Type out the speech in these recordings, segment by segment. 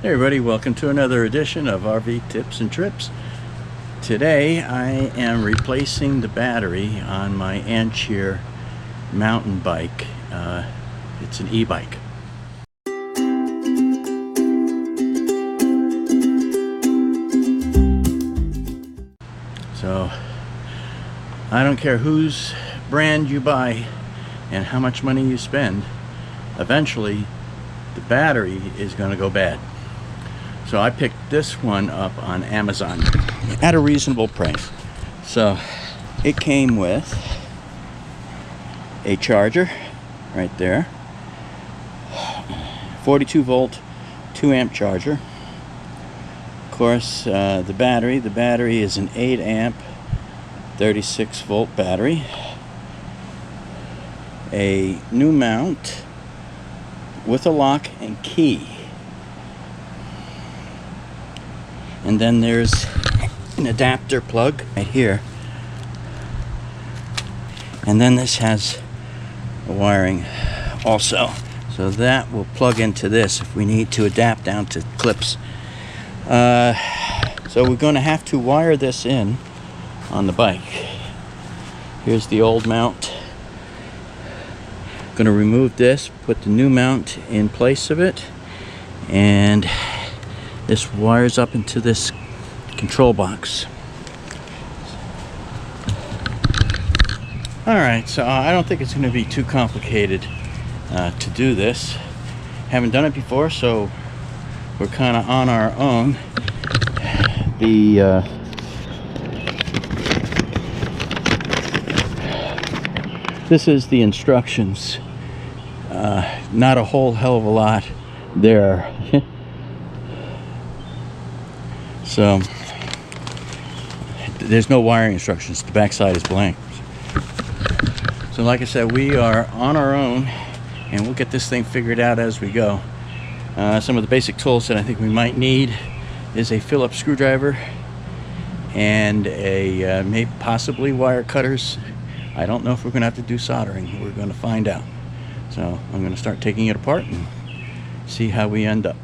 Hey everybody, welcome to another edition of RV Tips and Trips. Today I am replacing the battery on my Ancheer mountain bike. It's an e-bike. So I don't care whose brand you buy and how much money you spend, eventually the battery is going to go bad. So I picked this one up on Amazon at a reasonable price. So it came with a charger right there, 42 volt 2 amp charger. Of course, the battery is an 8 amp 36 volt battery, a new mount with a lock and key. And then there's an adapter plug right here. And then this has a wiring also. So that will plug into this if we need to adapt down to clips. So we're going to have to wire this in on the bike. Here's the old mount. Going to remove this, put the new mount in place of it, and this wires up into this control box. Alright, so I don't think it's going to be too complicated to do this. Haven't done it before, so we're kind of on our own. This is the instructions. Not a whole hell of a lot there. So there's no wiring instructions. The backside is blank. So like I said, we are on our own and we'll get this thing figured out as we go. Some of the basic tools that I think we might need is a Phillips screwdriver and a maybe possibly wire cutters. I don't know if we're going to have to do soldering. We're going to find out. So I'm going to start taking it apart and see how we end up.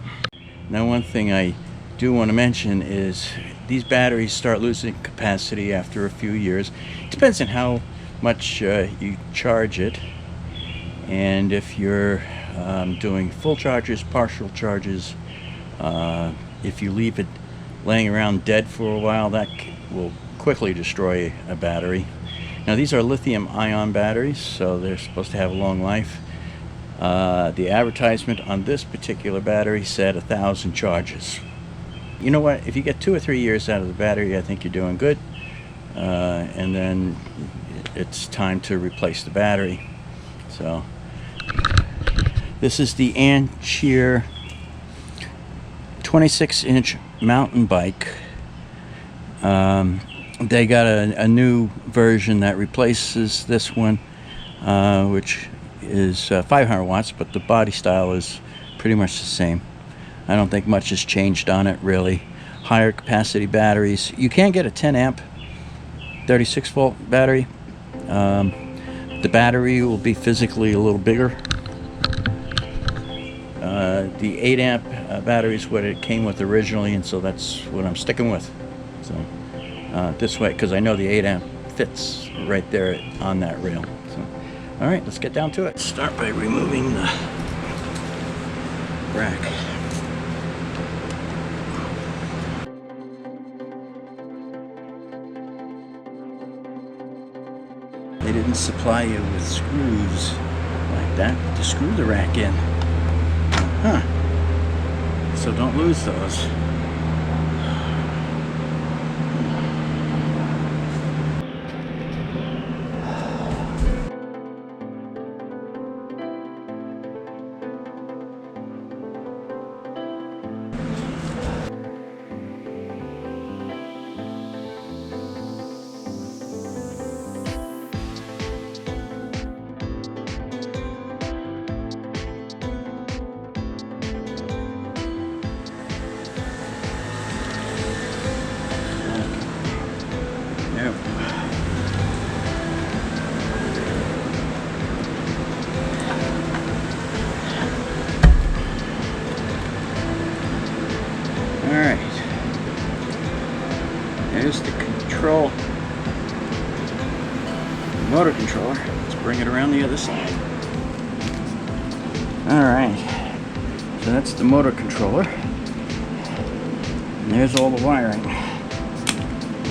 Now, one thing I do want to mention is these batteries start losing capacity after a few years. It depends on how much you charge it, and if you're doing full charges, partial charges, if you leave it laying around dead for a while, that will quickly destroy a battery. Now, these are lithium ion batteries, so they're supposed to have a long life. The advertisement on this particular battery said 1,000 charges. You know what, if you get 2 or 3 years out of the battery, I think you're doing good. And then it's time to replace the battery. So this is the Ancheer 26-inch mountain bike. They got a new version that replaces this one, which is 500 watts, but the body style is pretty much the same. I don't think much has changed on it, really. Higher capacity batteries. You can get a 10 amp 36 volt battery. The battery will be physically a little bigger. The 8 amp battery is what it came with originally, and so that's what I'm sticking with. So this way, because I know the 8 amp fits right there on that rail. So, all right, let's get down to it. Start by removing the rack. They didn't supply you with screws like that to screw the rack in. Huh. So don't lose those. Alright. There's the control. The motor controller. Let's bring it around the other side. Alright. So that's the motor controller. And there's all the wiring.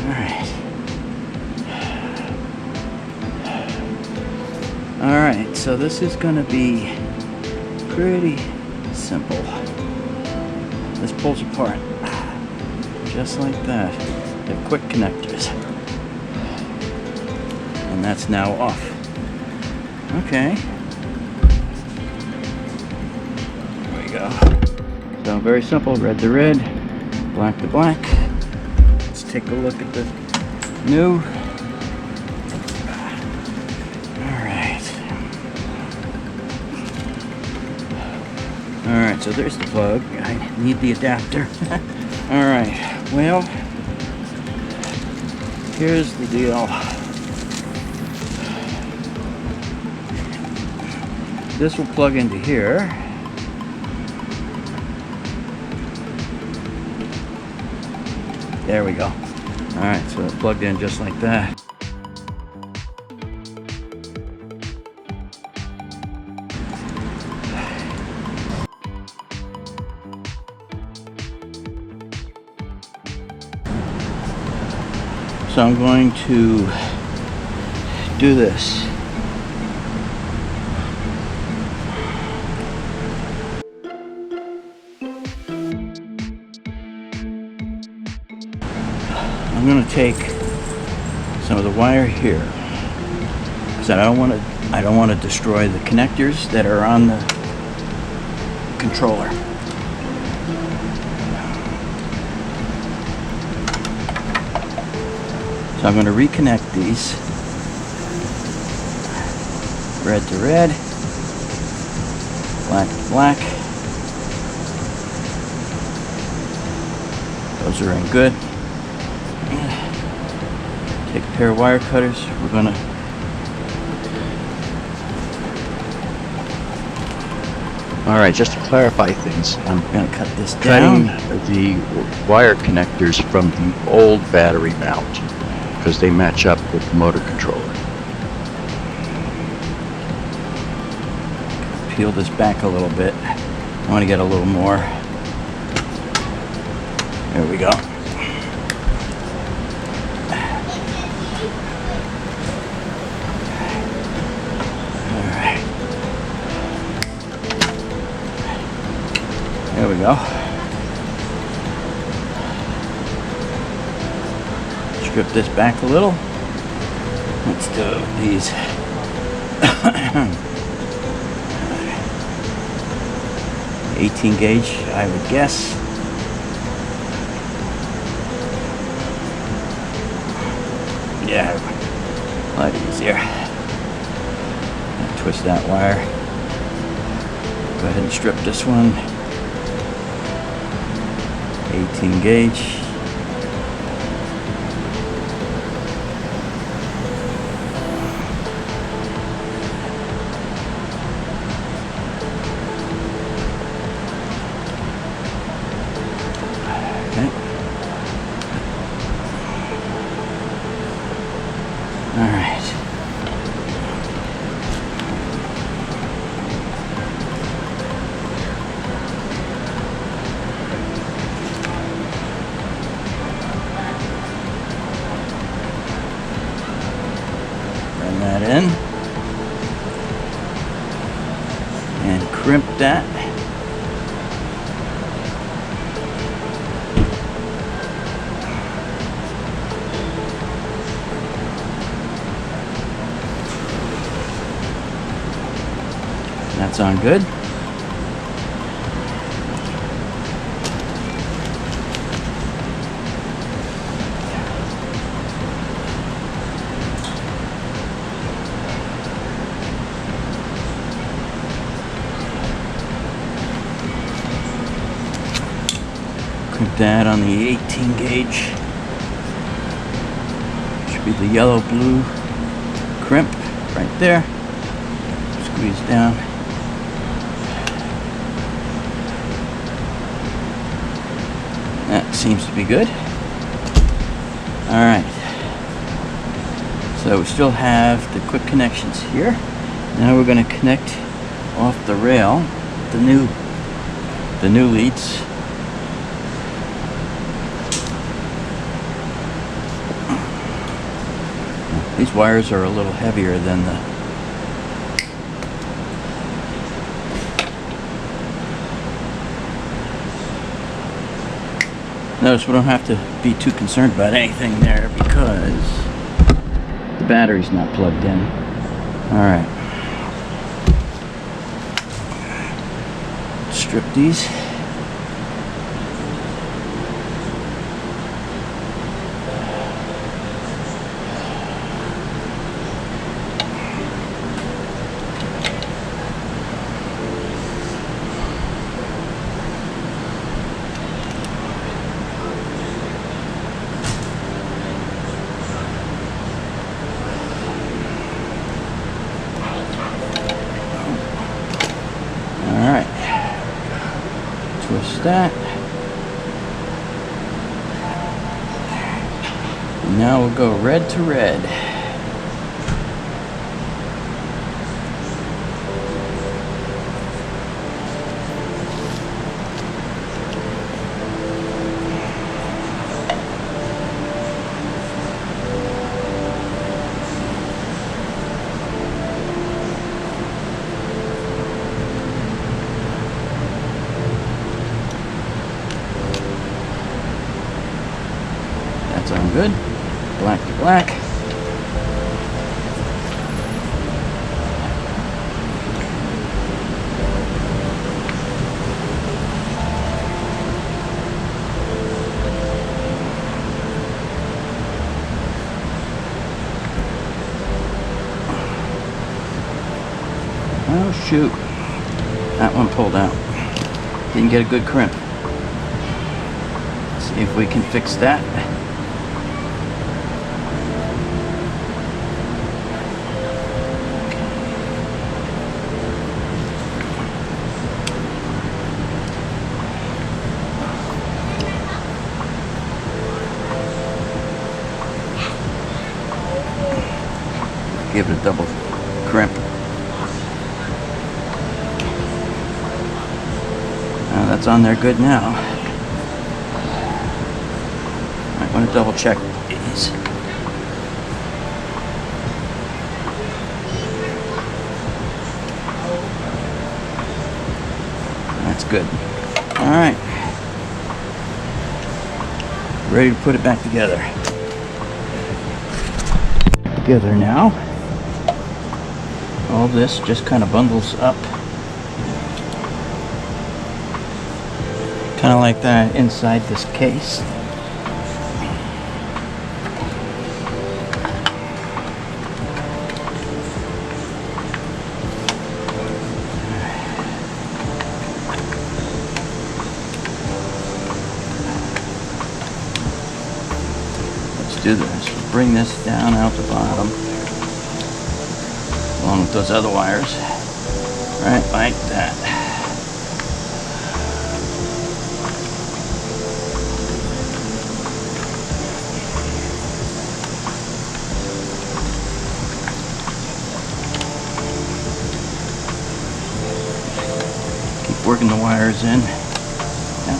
Alright. Alright, so this is going to be pretty simple. This pulls apart just like that. They're quick connectors. And that's now off. Okay. There we go. So very simple, red to red, black to black. Let's take a look at the new. Alright, so there's the plug. I need the adapter. Alright, well, here's the deal. This will plug into here. There we go. Alright, so it's plugged in just like that. So I'm going to do this. I'm going to take some of the wire here because I don't want to destroy the connectors that are on the controller. So I'm going to reconnect these, red to red, black to black. Those are in good. Take a pair of wire cutters. We're going to Alright, just to clarify things, I'm going to cut this down. cutting the wire connectors from the old battery mount, because they match up with the motor controller. Peel this back a little bit. I want to get a little more. There we go. Alright. There we go. Strip this back a little. Let's do these. 18 gauge, I would guess. Yeah, a lot easier. Twist that wire. Go ahead and strip this one. 18 gauge. That in and crimp that. That's on good. That on the 18 gauge should be the yellow blue crimp right there. Squeeze down. That seems to be good. Alright. So we still have the quick connections here. Now we're going to connect off the rail the new leads. These wires are a little heavier than the notice we don't have to be too concerned about anything there because the battery's not plugged in. Alright. Strip these. That. And now we'll go red to red. Good. Black to black. Oh shoot. That one pulled out. Didn't get a good crimp. Let's see if we can fix that. Give it a double crimp. That's on there good now. I want to double check these. That's good. Alright. Ready to put it back together. Together now. All this just kind of bundles up. Kind of like that inside this case. Let's do this. Bring this down out the bottom. Along with those other wires, right like that. Keep working the wires in. Yep.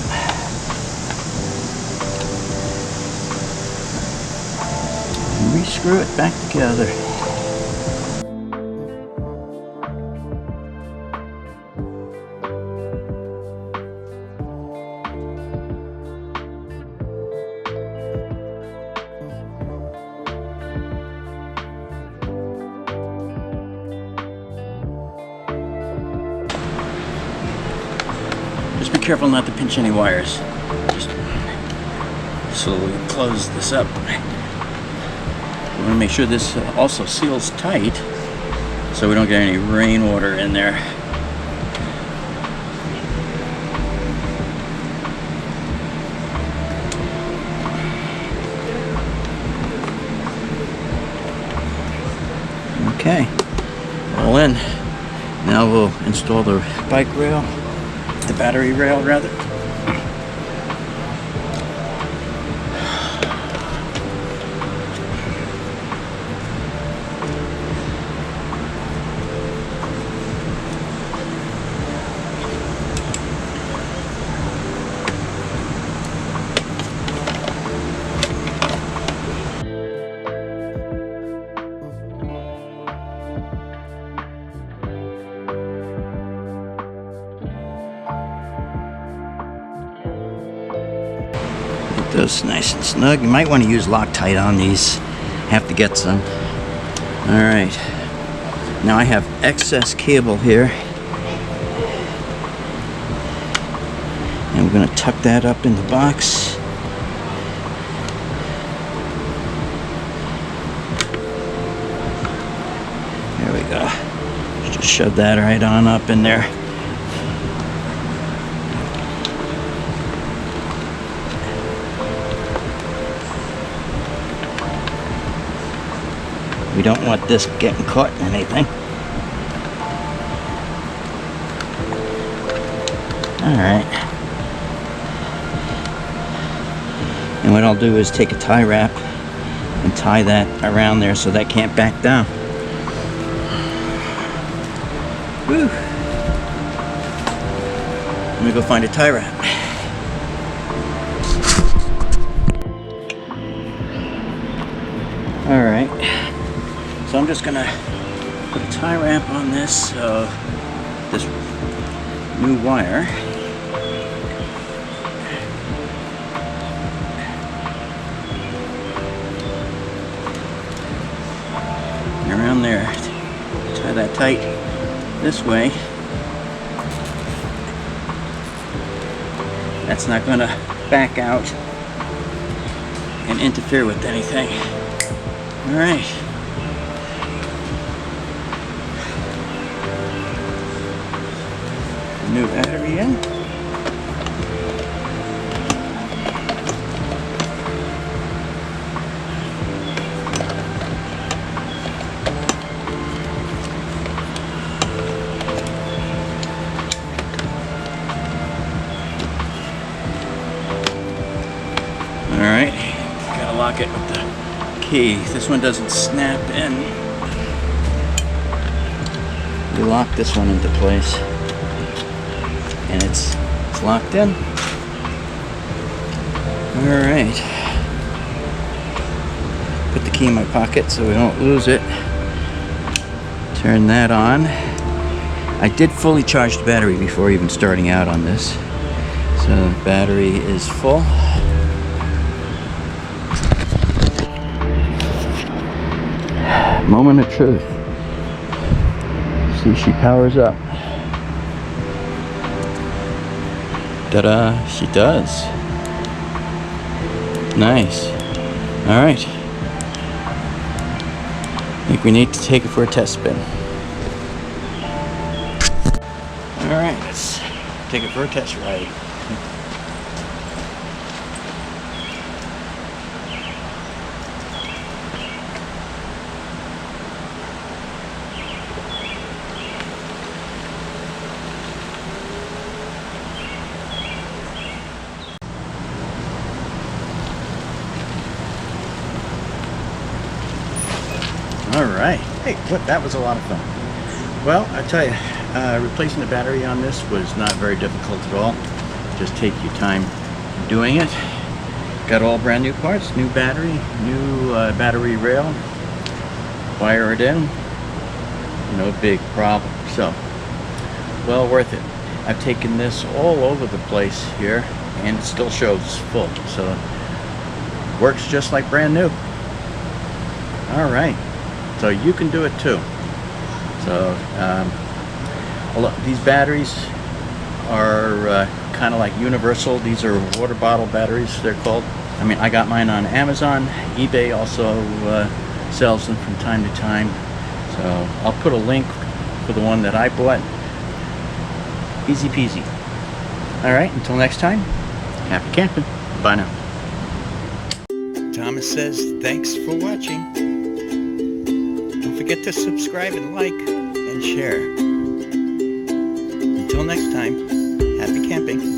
And re-screw it back together. Just be careful not to pinch any wires. Just slowly close this up. We want to make sure this also seals tight so we don't get any rainwater in there. Okay, all in. Now we'll install the bike rail, the battery rail rather. those nice and snug. You might want to use Loctite on these. Have to get some. Alright. Now I have excess cable here. And we're going to tuck that up in the box. There we go. Just shove that right on up in there. We don't want this getting caught in anything. Alright. And what I'll do is take a tie wrap and tie that around there so that can't back down. Whew. Let me go find a tie wrap. Alright. So I'm just gonna put a tie wrap on this, this new wire. And around there, tie that tight this way. That's not gonna back out and interfere with anything. All right. New battery in. All right, gotta lock it with the key. This one doesn't snap in. We lock this one into place. And it's locked in. Alright. Put the key in my pocket so we don't lose it. Turn that on. I did fully charge the battery before even starting out on this. So the battery is full. Moment of truth. See, she powers up. Ta-da, she does. Nice. Alright. I think we need to take it for a test spin. Alright, let's take it for a test ride. Alright, hey, look, that was a lot of fun. Well, I tell you, replacing the battery on this was not very difficult at all. Just take your time doing it. Got all brand new parts, new battery, new battery rail, wire it in, no big problem. So, well worth it. I've taken this all over the place here and it still shows full, so works just like brand new. Alright. So you can do it too. So these batteries are kind of like universal. These are water bottle batteries, they're called. I mean, I got mine on Amazon. eBay also sells them from time to time. So I'll put a link for the one that I bought. Easy peasy. Alright, until next time, happy camping. Bye now. Thomas says thanks for watching. Don't forget to subscribe and like and share. Until next time, happy camping.